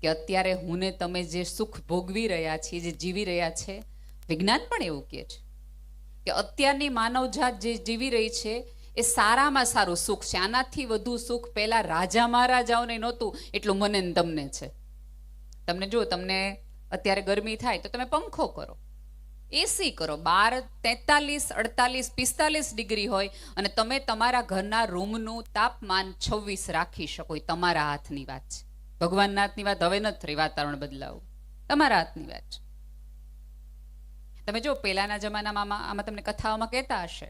કે અત્યારે હું ને તમે જે સુખ ભોગવી રહ્યા છીએ, જે જીવી રહ્યા છે, વિજ્ઞાન પણ એવું કહે છે કે અત્યારની માનવજાત જે જીવી રહી છે એ સારામાં સારું સુખ છે. આનાથી વધુ સુખ પહેલા રાજા મહારાજાઓને નહોતું એટલું મને ને તમને છે. તમને જો, તમને અત્યારે ગરમી થાય તો તમે પંખો કરો, એસી કરો, 12, 43, 48, 45 ડિગ્રી હોય અને તમે તમારા ઘરના રૂમનું તાપમાન 26 રાખી શકો. એ તમારા હાથની વાત છે. ભગવાનના હાથની વાત હવે નથી રહી વાતાવરણ બદલાવું, તમારા હાથની વાત છે. તમે જો પહેલાના જમાનામાં આમાં તમને કથાઓમાં કહેતા હશે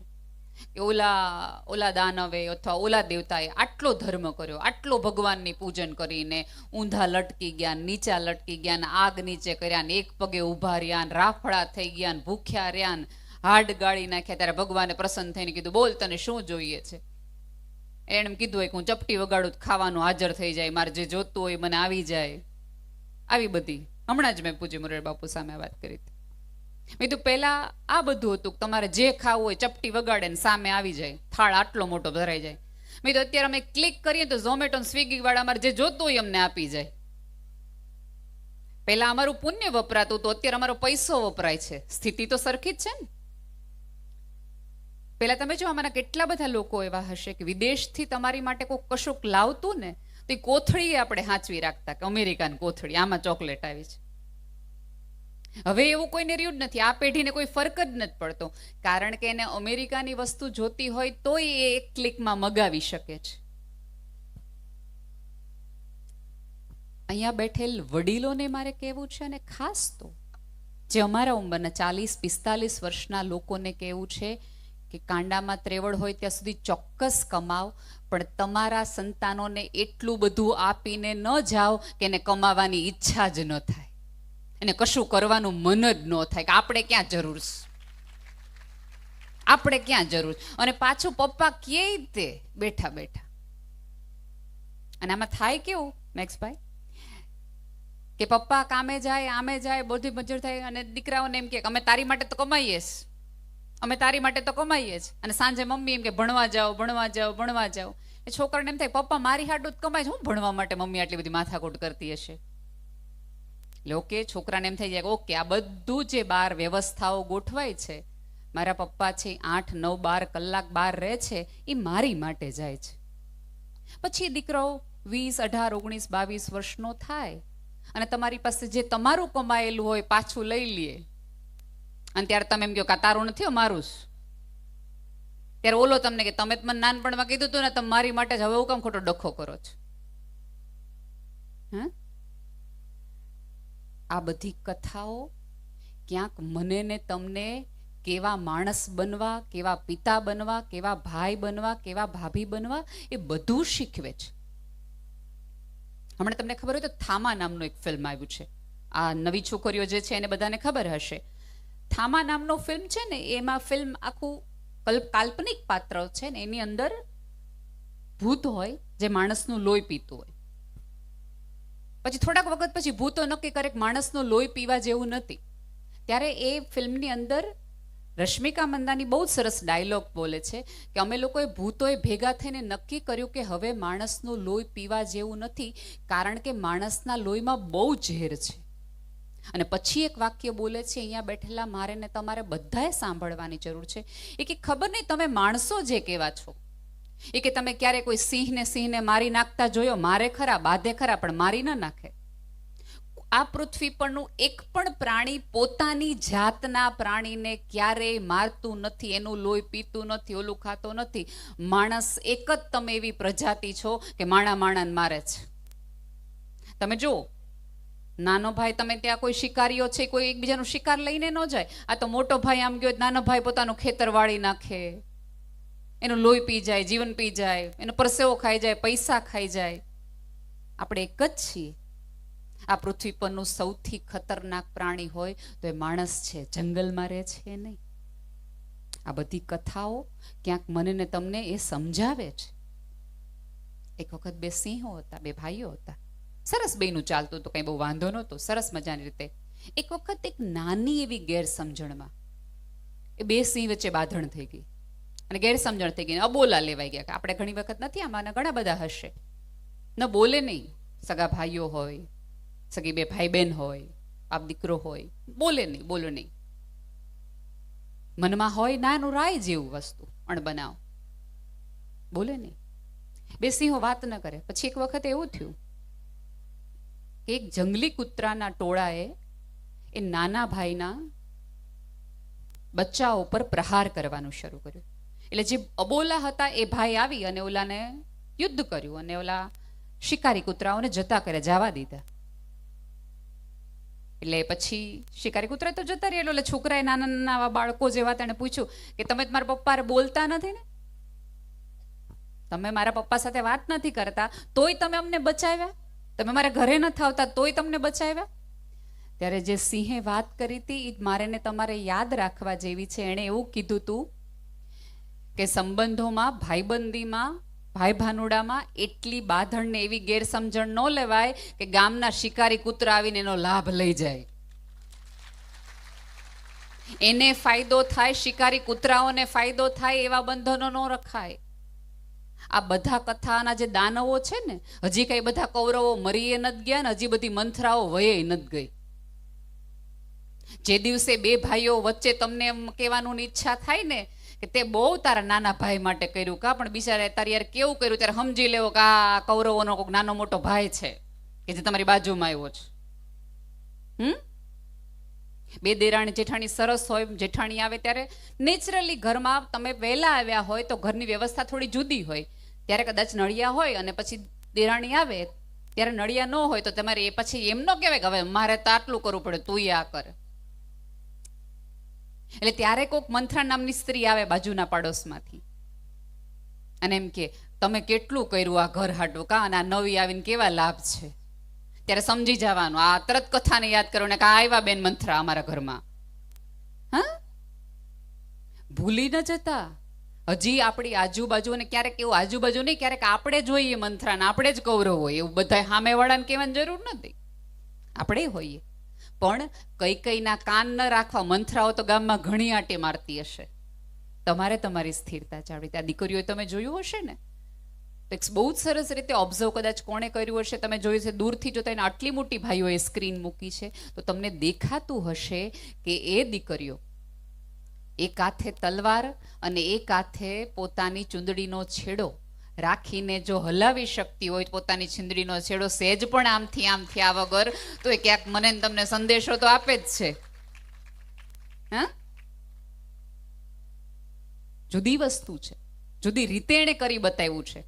કે ઓલા દાનવે અથવા ઓલા દેવતાએ આટલો ધર્મ કર્યો, આટલો ભગવાનની પૂજન કરીને ઊંધા લટકી ગયા, નીચા લટકી ગયા, આગ નીચે કર્યા, ને એક પગે ઊભા રહ્યા, રાફડા થઈ ગયા, ભૂખ્યા રહ્યા, હાડ ગાળી નાખ્યા. ત્યારે ભગવાને પ્રસન્ન થઈને કીધું, બોલ તને શું જોઈએ છે? એણે કીધું હોય કે હું ચપટી વગાડું ખાવાનું હાજર થઈ જાય, મારે જે જોતું હોય મને આવી જાય. આવી બધી હમણાં જ મેં પૂજ્ય મોરારી બાપુ સામે વાત કરી હતી. મેં કીધું પહેલા આ બધું હતું કે તમારે જે ખાવું હોય ચપટી વગાડે ને સામે આવી જાય, થાળ આટલો મોટો ભરાઈ જાય. મેં તો અત્યારે અમે ક્લિક કરીએ તો ઝોમેટો સ્વિગી વાળા અમારે જે જોતું હોય અમને આપી જાય. પહેલા અમારું પુણ્ય વપરાતું હતું, અત્યારે અમારો પૈસો વપરાય છે. સ્થિતિ તો સરખી જ છે ને. પહેલા તમે જો અમારા કેટલા બધા લોકો એવા હશે કે વિદેશથી તમારી માટે કોઈ કશુંક લાવતું ને તો એ કોથળી આપણે હાંચવી રાખતા કે અમેરિકાની કોથળી, આમાં ચોકલેટ આવી છે. હવે એવું કોઈને રહ્યું જ નથી. આ પેઢીને કોઈ ફરક જ નથી પડતો, કારણ કે એને અમેરિકાની વસ્તુ જોતી હોય તોય એ એક ક્લિકમાં મગાવી શકે છે. અહીંયા બેઠેલ વડીલોને મારે કહેવું છે, અને ખાસ તો જે અમારા ઉંમરના 40-45 વર્ષના લોકોને કહેવું છે કે કાંડામાં ત્રેવડ હોય ત્યાં સુધી ચોક્કસ કમાવ, પણ તમારા સંતાનોને એટલું બધું આપીને ન જાઓ કે એને કમાવાની ઈચ્છા જ ન થાય, એને કશું કરવાનું મન જ ન થાય કે આપણે ક્યાં જરૂર છે, આપણે ક્યાં જરૂર. અને પાછું પપ્પા કહે તે બેઠા બેઠા. અને આમાં થાય કેવું મેક્સભાઈ કે પપ્પા કામે જાય, આમે જાય, બધી મજૂર થાય, અને દીકરાઓને એમ કે અમે તારી માટે તો કમાઈએ છે, અમે તારી માટે તો કમાઈએ જ. અને સાંજે મમ્મી એમ કે ભણવા જાઓ, ભણવા જાઓ, ભણવા જાઓ. એ છોકરાને એમ થાય પપ્પા મારી હાડું જ કમાય છે, હું ભણવા માટે મમ્મી આટલી બધી માથાકૂટ કરતી હશે. એટલે ઓકે, છોકરાને એમ થઈ જાય કે ઓકે, આ બધું જે બહાર વ્યવસ્થાઓ ગોઠવાય છે, મારા પપ્પા છે 8, 9, 12 કલાક બહાર રહે છે, એ મારી માટે જાય છે. પછી દીકરો 20, 18, 19, 22 વર્ષનો થાય અને તમારી પાસે જે તમારું કમાયેલું હોય પાછું લઈ લે, અને ત્યારે તમે એમ કહો કે તારું નથી મારું જ. ત્યારે ઓલો તમને કે તમે મને નાનપણમાં કીધું હતું ને, તમે મારી માટે જ હવે હું કામ ખોટો ડખો કરો છો? હા, આ બધી કથાઓ ક્યાંક મને ને તમને કેવા માણસ બનવા, કેવા પિતા બનવા, કેવા ભાઈ બનવા, કેવા ભાભી બનવા, એ બધું શીખવે છે. હમણાં તમને ખબર હોય તો થામા નામનું એક ફિલ્મ આવ્યું છે. આ નવી છોકરીઓ જે છે એને બધાને ખબર હશે. થામા નામનો ફિલ્મ છે ને, એમાં ફિલ્મ આખું કાલ્પનિક પાત્ર છે ને, એની અંદર ભૂત હોય જે માણસનું લોહી પીતું હોય. પછી થોડાક વખત પછી ભૂતો નક્કી કરે કે માણસનું લોહી પીવા જેવું નથી. ત્યારે એ ફિલ્મની અંદર રશ્મિકા મંદાની બહુ જ સરસ ડાયલોગ બોલે છે કે અમે લોકોએ ભૂતોએ ભેગા થઈને નક્કી કર્યું કે હવે માણસનું લોહી પીવા જેવું નથી, કારણ કે માણસના લોહીમાં બહુ ઝેર છે. અને પછી એક વાક્ય બોલે છે, અહીંયા બેઠેલા મારે ને તમારે બધાએ સાંભળવાની જરૂર છે. એ કે ખબર નહીં તમે માણસો જે કેવા છો, એ કે તમે ક્યારે કોઈ સિંહને મારી નાખતા જોયો? મારે ખરા, બાધે ખરા, પણ મારી ન નાખે. આ પૃથ્વી પરનું એક પણ પ્રાણી પોતાની જાતના પ્રાણીને ક્યારેય મારતું નથી, એનું લોહી પીતું નથી, ઓલું ખાતો નથી. માણસ એક જ તમે એવી પ્રજાતિ છો કે માણાને મારે છે. તમે જુઓ, નાનો ભાઈ, તમે ત્યાં કોઈ શિકારીઓ છે, કોઈ એકબીજાનું શિકાર લઈને ન જાય. આ તો મોટો ભાઈ આમ ગયો, નાનો ભાઈ પોતાનું ખેતર વાળી નાખે, એનું લોહી પી જાય, જીવન પી જાય, એનો પરસેવો ખાઈ જાય, પૈસા ખાઈ જાય. આપણે એક જ છીએ. આ પૃથ્વી પરનું સૌથી ખતરનાક પ્રાણી હોય તો એ માણસ છે, જંગલમાં રહે છે નહીં. આ બધી કથાઓ ક્યાંક મને ને તમને એ સમજાવે છે. એક વખત 2 સિંહો હતા, 2 ભાઈઓ હતા. સરસ બેનું ચાલતું તો કંઈ બહુ વાંધો નહોતો, સરસ મજાની રીતે. એક વખત એક નાની એવી ગેરસમજણમાં એ 2 સિંહ વચ્ચે બાંધણ થઈ ગઈ અને ગેરસમજણ થઈ ગઈ, અબોલા લેવાઈ ગયા. આપણે ઘણી વખત નથી, આમાંના ઘણા બધા હશે, ન બોલે નહીં, સગા ભાઈઓ હોય, સગી બે ભાઈ બહેન હોય, બાપ દીકરો હોય, બોલે નહીં, બોલો નહીં. મનમાં હોય નાનું રાય જેવું વસ્તુ અણબનાવ, બોલે નહીં. બે સિંહો વાત ન કરે. પછી એક વખત એવું થયું કે એક જંગલી કૂતરાના ટોળાએ એ નાના ભાઈના બચ્ચાઓ પર પ્રહાર કરવાનું શરૂ કર્યું. એટલે જે અબોલા હતા એ ભાઈ આવી અને ઓલાને યુદ્ધ કર્યું અને ઓલા શિકારી કૂતરાઓને જતા કરે, જવા દીધા. એટલે પછી શિકારી કૂતરા તો જતા રહ્યા. એટલે છોકરાએ નાના નાના બાળકો જેવા તેને પૂછ્યું કે તમે મારા પપ્પા બોલતા નથી ને, તમે મારા પપ્પા સાથે વાત નથી કરતા, તોય તમે અમને બચાવ્યા, તમે મારા ઘરે નથી આવતા તોય તમને બચાવ્યા. ત્યારે જે સિંહે વાત કરી હતી એ મારે ને તમારે યાદ રાખવા જેવી છે. એણે એવું કીધું હતું કે સંબંધોમાં, ભાઈબંધીમાં, ભાઈ ભાનુડામાં એટલી બાંધણ ને એવી ગેરસમજણ ન લેવાય કે ગામના શિકારી કૂતરા આવીને એનો લાભ લઈ જાય. એને ફાયદો થાય, શિકારી કૂતરાઓને ફાયદો થાય એવા બંધનો ન રખાય. આ બધા કથાના જે દાનવો છે ને, હજી કઈ બધા કૌરવો મરીએ નથી ગયા ને હજી બધી મંથરાઓ વયે નથી ગઈ. જે દિવસે બે ભાઈઓ વચ્ચે તમને એમ કહેવાનું ઈચ્છા થાય ને કે તે બહુ તારા નાના ભાઈ માટે કર્યું કા, પણ બિચારા તારી યાર કેવું કર્યું, ત્યારે સમજી લેવો કે આ કૌરવોનો કોઈક નાનો મોટો ભાઈ છે કે જે તમારી બાજુમાં આવ્યો છે. બે દેરાણી જેઠાણી સરસ હોય, જેઠાણી આવે ત્યારે નેચરલી ઘરમાં તમે વહેલા આવ્યા હોય તો ઘરની વ્યવસ્થા થોડી જુદી હોય. ત્યારે કદાચ નળિયા હોય અને પછી દેરાણી આવે ત્યારે નળિયા ન હોય તો તમારે એ પછી એમ ન કહેવાય કે હવે મારે તો આટલું કરવું પડે, તું આ કર. એટલે ત્યારે કોઈક મંથરા નામની સ્ત્રી આવે બાજુના પાડોશમાંથી અને એમ કે તમે કેટલું કર્યું આ ઘર હાટું કા, અને આ નવી આવીને કેવા લાભ છે. ત્યારે સમજી જવાનું, આ તરત કથાને યાદ કરો ને કે આવ્યા બેન મંથરા અમારા ઘરમાં. હા, ભૂલી ન જતા. હજી આપણી આજુબાજુ, અને ક્યારેક એવું આજુબાજુ નહીં, ક્યારેક આપણે જોઈએ મંથરાને, આપણે જ કૌરવ હોય એવું બધા સામેવાળાને કહેવાની જરૂર નથી, આપણે હોઈએ. પણ કઈ કઈના કાન ન રાખવા. મંથરાઓ તો ગામમાં ઘણી આંટી મારતી હશે. તમારે તમારી સ્થિરતા જાળવી. આ દીકરીઓ તમે જોયું હશે ને, બહુ જ સરસ રીતે ઓબ્ઝર્વ કદાચ કોણે કર્યું હશે, તમે જોયું છે દૂરથી જોતા એને આટલી મોટી ભાઈઓએ સ્ક્રીન મૂકી છે તો તમને દેખાતું હશે કે એ દીકરીઓ એક હાથે તલવાર અને એક હાથે પોતાની ચૂંદડીનો છેડો રાખીને જો હલાવી શકતી હોય પોતાની ચૂંદડીનો છેડો સહેજ પણ આમથી આમથી આ વગર, તો એ ક્યાંક મને તમને સંદેશો તો આપે જ છે. હા, જુદી વસ્તુ છે, જુદી રીતે એને કરી બતાવ્યું છે.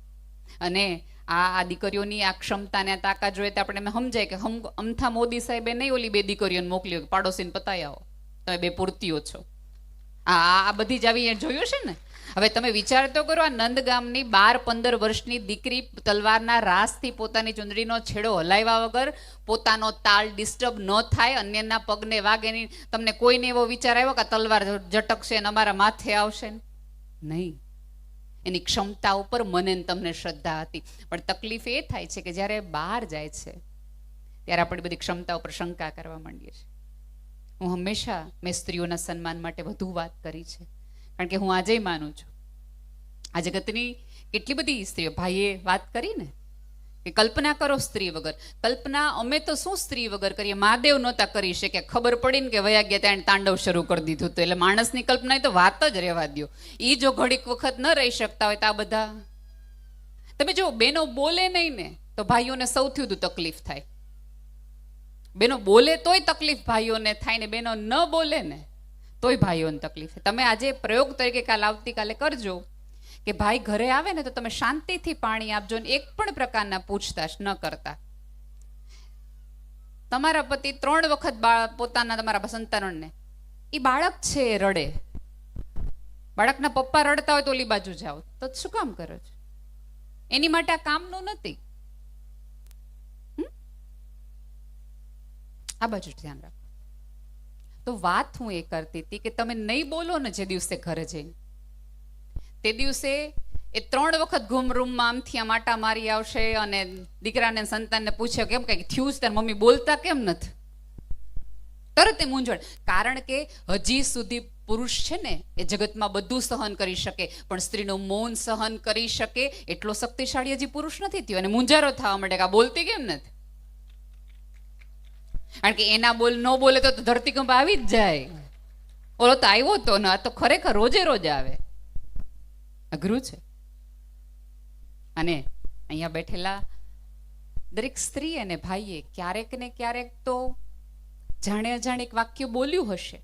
અને આ દીકરીઓની આ ક્ષમતાને આ તાકાત જોઈએ તો આપણે સમજાય કે અમથા મોદી સાહેબે નહીં ઓલી બે દીકરીઓને મોકલ્યો પાડોશીને પતાવી આવો, તમે બે પૂરતીઓ છો. આ બધી જ આવી જોયું છે ને. હવે તમે વિચાર તો કરો, આ નંદગામની 12-15 વર્ષની દીકરી તલવારના રાસથી પોતાની ચૂંદડીનો છેડો હલાવ્યા વગર પોતાનો તાલ ડિસ્ટર્બ ન થાય, અન્યના પગને વાગે નહીં. તમને કોઈને એવો વિચાર આવ્યો કે તલવાર ઝટકશે ને અમારા માથે આવશે? નહીં. એની ક્ષમતા ઉપર મને તમને શ્રદ્ધા હતી. પણ તકલીફ એ થાય છે કે જ્યારે બહાર જાય છે ત્યારે આપણી બધી ક્ષમતા ઉપર શંકા કરવા માંડીએ છીએ. હું હંમેશા મેં સ્ત્રીઓના સન્માન માટે વધુ વાત કરી છે, કારણ કે હું આજે માનું છું આ જગતની કેટલી બધી સ્ત્રીઓ, ભાઈએ વાત કરી ને કે કલ્પના કરો સ્ત્રી વગર. કલ્પના અમે તો શું સ્ત્રી વગર કરીએ, મહાદેવ નહોતા કરી શકે, ખબર પડી ને કે વયા ગયા ત્યાં તાંડવ શરૂ કરી દીધું હતું. એટલે માણસની કલ્પના તો વાત જ રહેવા દો. એ જો ઘડીક વખત ન રહી શકતા હોય તો આ બધા તમે જો બેનો બોલે નહીં ને તો ભાઈઓને સૌથી વધુ તકલીફ થાય. બેનો બોલે તોય તકલીફ ભાઈઓને થાય ને બેનો ન બોલે ને તોય ભાઈઓને તકલીફ થાય. તમે આજે પ્રયોગ તરીકે કાલ આવતીકાલે કરજો કે ભાઈ ઘરે આવે ને તો તમે શાંતિથી પાણી આપજો ને એક પણ પ્રકારના પૂછતાછ ન કરતા. તમારા પતિ 3 વખત પોતાના તમારા સંતાનોને, એ બાળક છે એ રડે, બાળકના પપ્પા રડતા હોય તો ઓલી બાજુ જાઓ તો શું કામ કરો છો? એની માટે આ કામનું નથી. આ બાજુ ધ્યાન રાખો. તો વાત હું એ કરતી હતી કે તમે નહીં બોલો ને જે દિવસે ઘરે જઈને, તે દિવસે એ 3 વખત ઘૂમ રૂમમાં આમથી આમ આટા મારી આવશે અને દીકરાને સંતાનને પૂછે કેમ કઈ થયું તાર મમ્મી બોલતા કેમ નથી? તરત એ મૂંઝવણ. કારણ કે હજી સુધી પુરુષ છે ને એ જગતમાં બધું સહન કરી શકે, પણ સ્ત્રીનું મૌન સહન કરી શકે એટલો શક્તિશાળી હજી પુરુષ નથી થયો. અને મૂંઝારો થવા માંડે કે આ બોલતી કેમ નથી? કારણ કે એના બોલ ન બોલે તો ધરતીકંપ આવી જ જાય. ઓલો તો આવ્યો તો ને, આ તો ખરેખર રોજે રોજ આવે. અઘરું છે. અને અહીંયા બેઠેલા દરેક સ્ત્રી અને ભાઈએ ક્યારેક ને ક્યારેક તો જાણે અજાણે એક વાક્ય બોલ્યું હશે.